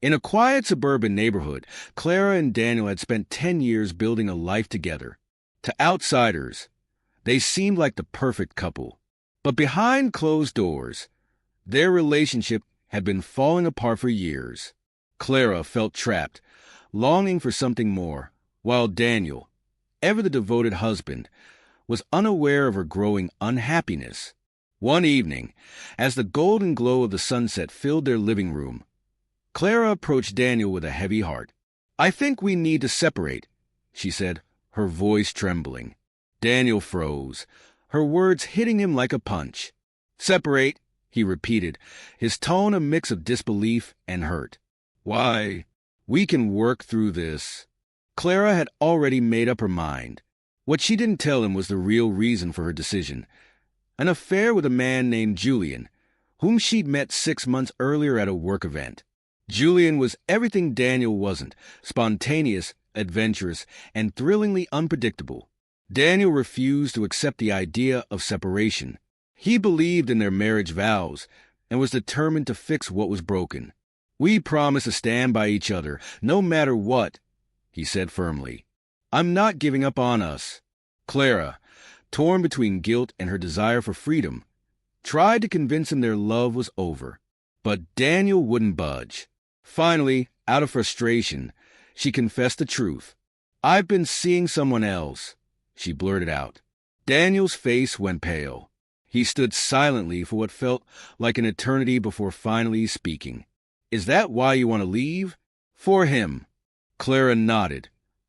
In a quiet suburban neighborhood, Clara and Daniel had spent 10 years building a life together. To outsiders, they seemed like the perfect couple. But behind closed doors, their relationship had been falling apart for years. Clara felt trapped, longing for something more, while Daniel, ever the devoted husband, was unaware of her growing unhappiness. One evening, as the golden glow of the sunset filled their living room, Clara approached Daniel with a heavy heart. "I think we need to separate," she said, her voice trembling. Daniel froze, her words hitting him like a punch. "Separate," he repeated, his tone a mix of disbelief and hurt. "Why, we can work through this." Clara had already made up her mind. What she didn't tell him was the real reason for her decision. An affair with a man named Julian, whom she'd met 6 months earlier at a work event. Julian was everything Daniel wasn't: spontaneous, adventurous, and thrillingly unpredictable. Daniel refused to accept the idea of separation. He believed in their marriage vows and was determined to fix what was broken. "We promise to stand by each other, no matter what," he said firmly. "I'm not giving up on us." Clara, torn between guilt and her desire for freedom, tried to convince him their love was over. But Daniel wouldn't budge. Finally, out of frustration, she confessed the truth. "I've been seeing someone else," she blurted out. Daniel's face went pale. He stood silently for what felt like an eternity before finally speaking. "Is that why you want to leave?" "For him." Clara nodded,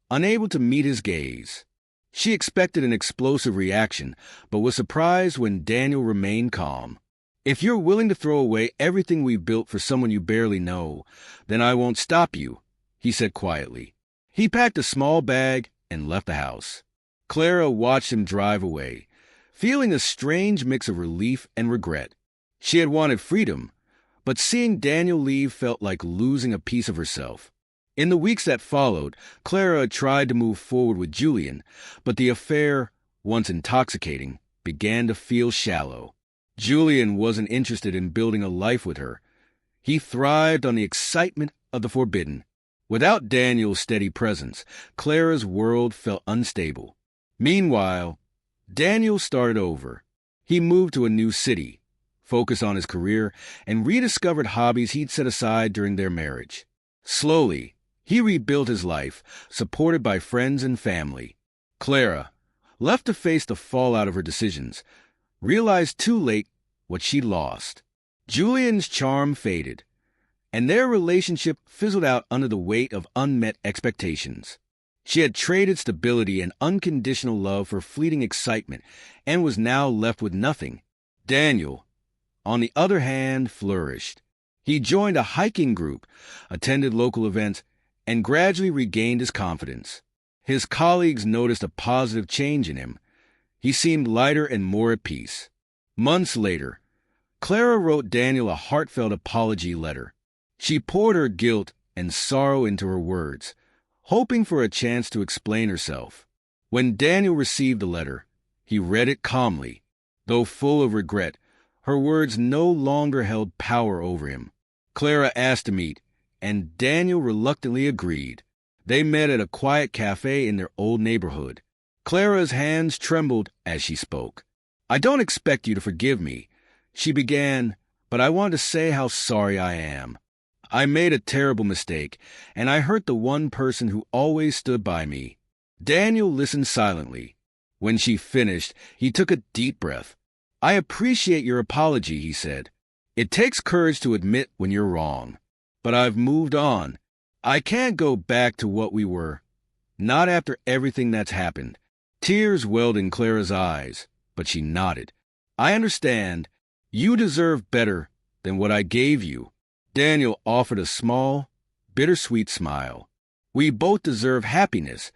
unable to meet his gaze. She expected an explosive reaction, but was surprised when Daniel remained calm. "If you're willing to throw away everything we've built for someone you barely know, then I won't stop you," he said quietly. He packed a small bag and left the house. Clara watched him drive away, feeling a strange mix of relief and regret. She had wanted freedom, but seeing Daniel leave felt like losing a piece of herself. In the weeks that followed, Clara tried to move forward with Julian, but the affair, once intoxicating, began to feel shallow. Julian wasn't interested in building a life with her. He thrived on the excitement of the forbidden. Without Daniel's steady presence, Clara's world felt unstable. Meanwhile, Daniel started over. He moved to a new city, focused on his career, and rediscovered hobbies he'd set aside during their marriage. Slowly, he rebuilt his life, supported by friends and family. Clara, left to face the fallout of her decisions, realized too late what she lost. Julian's charm faded, and their relationship fizzled out under the weight of unmet expectations. She had traded stability and unconditional love for fleeting excitement and was now left with nothing. Daniel, on the other hand, flourished. He joined a hiking group, attended local events, and gradually regained his confidence. His colleagues noticed a positive change in him. He seemed lighter and more at peace. Months later, Clara wrote Daniel a heartfelt apology letter. She poured her guilt and sorrow into her words, hoping for a chance to explain herself. When Daniel received the letter, he read it calmly. Though full of regret, her words no longer held power over him. Clara asked to meet, and Daniel reluctantly agreed. They met at a quiet cafe in their old neighborhood. Clara's hands trembled as she spoke. "I don't expect you to forgive me," she began, "but I want to say how sorry I am. I made a terrible mistake, and I hurt the one person who always stood by me." Daniel listened silently. When she finished, he took a deep breath. "I appreciate your apology," he said. "It takes courage to admit when you're wrong. But I've moved on. I can't go back to what we were. Not after everything that's happened." Tears welled in Clara's eyes, but she nodded. "I understand. You deserve better than what I gave you." Daniel offered a small, bittersweet smile. "We both deserve happiness,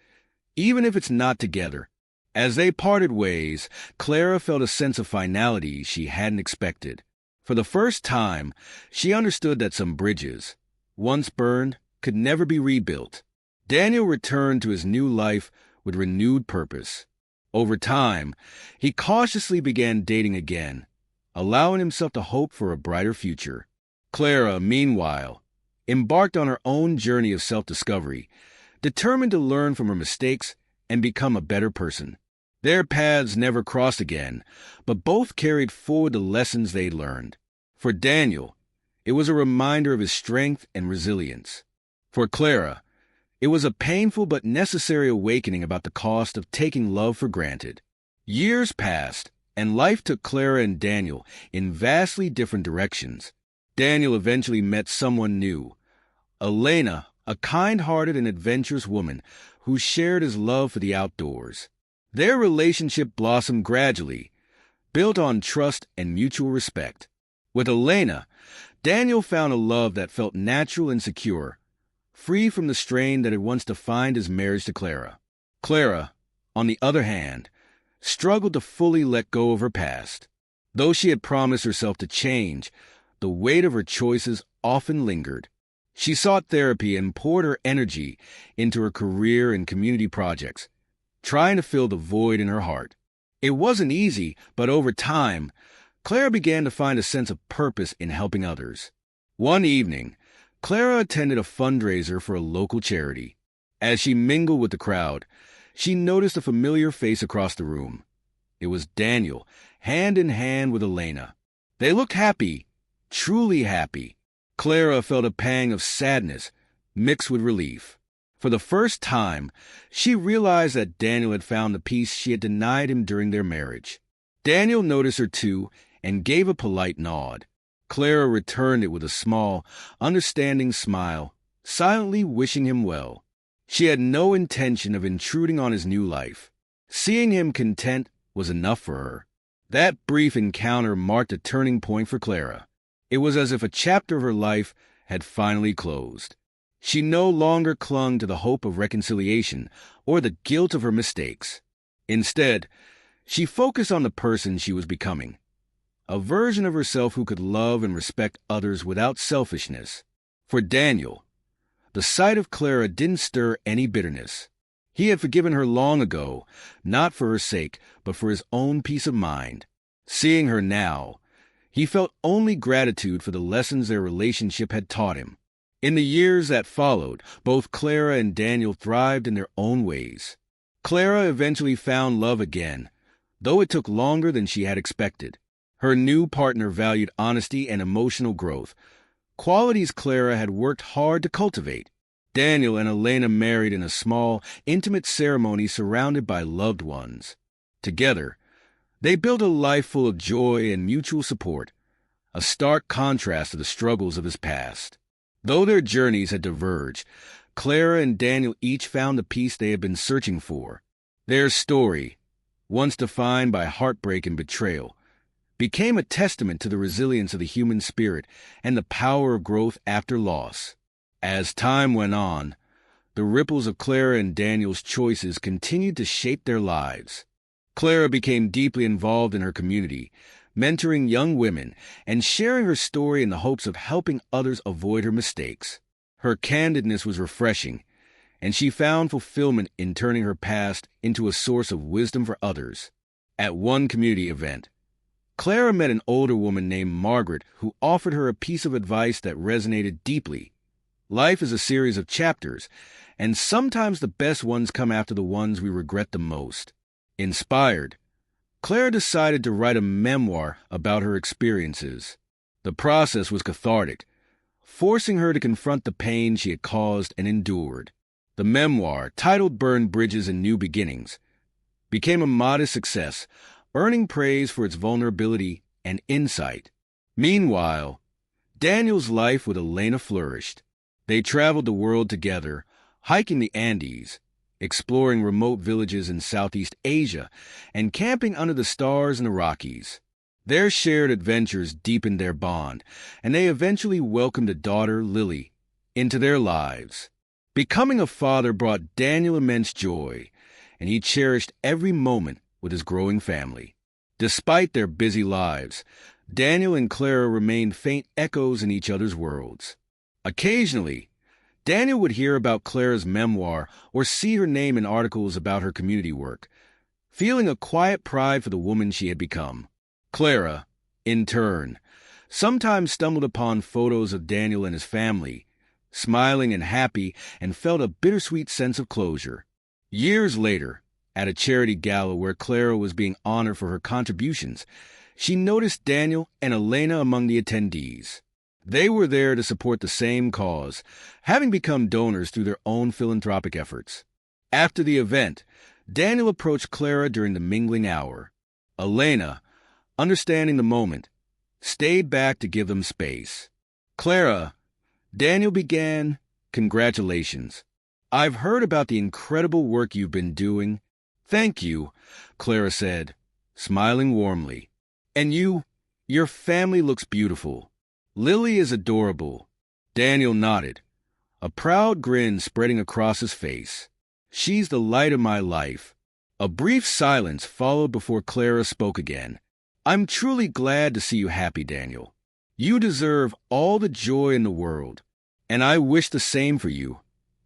even if it's not together." As they parted ways, Clara felt a sense of finality she hadn't expected. For the first time, she understood that some bridges, once burned, could never be rebuilt. Daniel returned to his new life with renewed purpose. Over time, he cautiously began dating again, allowing himself to hope for a brighter future. Clara, meanwhile, embarked on her own journey of self-discovery, determined to learn from her mistakes and become a better person. Their paths never crossed again, but both carried forward the lessons they'd learned. For Daniel, it was a reminder of his strength and resilience. For Clara, it was a painful but necessary awakening about the cost of taking love for granted. Years passed, and life took Clara and Daniel in vastly different directions. Daniel eventually met someone new, Elena, a kind-hearted and adventurous woman who shared his love for the outdoors. Their relationship blossomed gradually, built on trust and mutual respect. With Elena, Daniel found a love that felt natural and secure, free from the strain that had once defined his marriage to Clara. Clara, on the other hand, struggled to fully let go of her past. Though she had promised herself to change, the weight of her choices often lingered. She sought therapy and poured her energy into her career and community projects, trying to fill the void in her heart. It wasn't easy, but over time, Clara began to find a sense of purpose in helping others. One evening, Clara attended a fundraiser for a local charity. As she mingled with the crowd, she noticed a familiar face across the room. It was Daniel, hand in hand with Elena. They looked happy, truly happy. Clara felt a pang of sadness mixed with relief. For the first time, she realized that Daniel had found the peace she had denied him during their marriage. Daniel noticed her too and gave a polite nod. Clara returned it with a small, understanding smile, silently wishing him well. She had no intention of intruding on his new life. Seeing him content was enough for her. That brief encounter marked a turning point for Clara. It was as if a chapter of her life had finally closed. She no longer clung to the hope of reconciliation or the guilt of her mistakes. Instead, she focused on the person she was becoming, a version of herself who could love and respect others without selfishness. For Daniel, the sight of Clara didn't stir any bitterness. He had forgiven her long ago, not for her sake, but for his own peace of mind. Seeing her now, he felt only gratitude for the lessons their relationship had taught him. In the years that followed, both Clara and Daniel thrived in their own ways. Clara eventually found love again, though it took longer than she had expected. Her new partner valued honesty and emotional growth, qualities Clara had worked hard to cultivate. Daniel and Elena married in a small, intimate ceremony surrounded by loved ones. Together, they built a life full of joy and mutual support, a stark contrast to the struggles of his past. Though their journeys had diverged, Clara and Daniel each found the peace they had been searching for. Their story, once defined by heartbreak and betrayal, became a testament to the resilience of the human spirit and the power of growth after loss. As time went on, the ripples of Clara and Daniel's choices continued to shape their lives. Clara became deeply involved in her community, mentoring young women and sharing her story in the hopes of helping others avoid her mistakes. Her candidness was refreshing, and she found fulfillment in turning her past into a source of wisdom for others. At one community event, Clara met an older woman named Margaret who offered her a piece of advice that resonated deeply. Life is a series of chapters, and sometimes the best ones come after the ones we regret the most. Inspired, Clara decided to write a memoir about her experiences. The process was cathartic, forcing her to confront the pain she had caused and endured. The memoir, titled Burned Bridges and New Beginnings, became a modest success, earning praise for its vulnerability and insight. Meanwhile, Daniel's life with Elena flourished. They traveled the world together, hiking the Andes, exploring remote villages in Southeast Asia, and camping under the stars in the Rockies. Their shared adventures deepened their bond, and they eventually welcomed a daughter, Lily, into their lives. Becoming a father brought Daniel immense joy, and he cherished every moment with his growing family. Despite their busy lives, Daniel and Clara remained faint echoes in each other's worlds. Occasionally, Daniel would hear about Clara's memoir or see her name in articles about her community work, feeling a quiet pride for the woman she had become. Clara, in turn, sometimes stumbled upon photos of Daniel and his family, smiling and happy, and felt a bittersweet sense of closure. Years later, at a charity gala where Clara was being honored for her contributions, she noticed Daniel and Elena among the attendees. They were there to support the same cause, having become donors through their own philanthropic efforts. After the event, Daniel approached Clara during the mingling hour. Elena, understanding the moment, stayed back to give them space. "Clara," Daniel began, "congratulations. I've heard about the incredible work you've been doing." "Thank you," Clara said, smiling warmly. "And your family looks beautiful. Lily is adorable." Daniel nodded, a proud grin spreading across his face. "She's the light of my life." A brief silence followed before Clara spoke again. "I'm truly glad to see you happy, Daniel. You deserve all the joy in the world, and I wish the same for you,"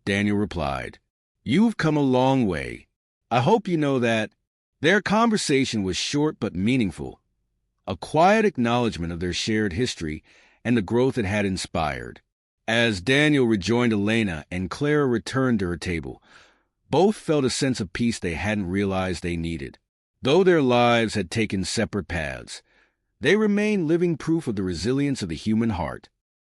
Daniel replied. "You've come a long way. I hope you know that." Their conversation was short but meaningful, a quiet acknowledgement of their shared history and the growth it had inspired. As Daniel rejoined Elena and Clara returned to her table, both felt a sense of peace they hadn't realized they needed. Though their lives had taken separate paths, they remained living proof of the resilience of the human heart.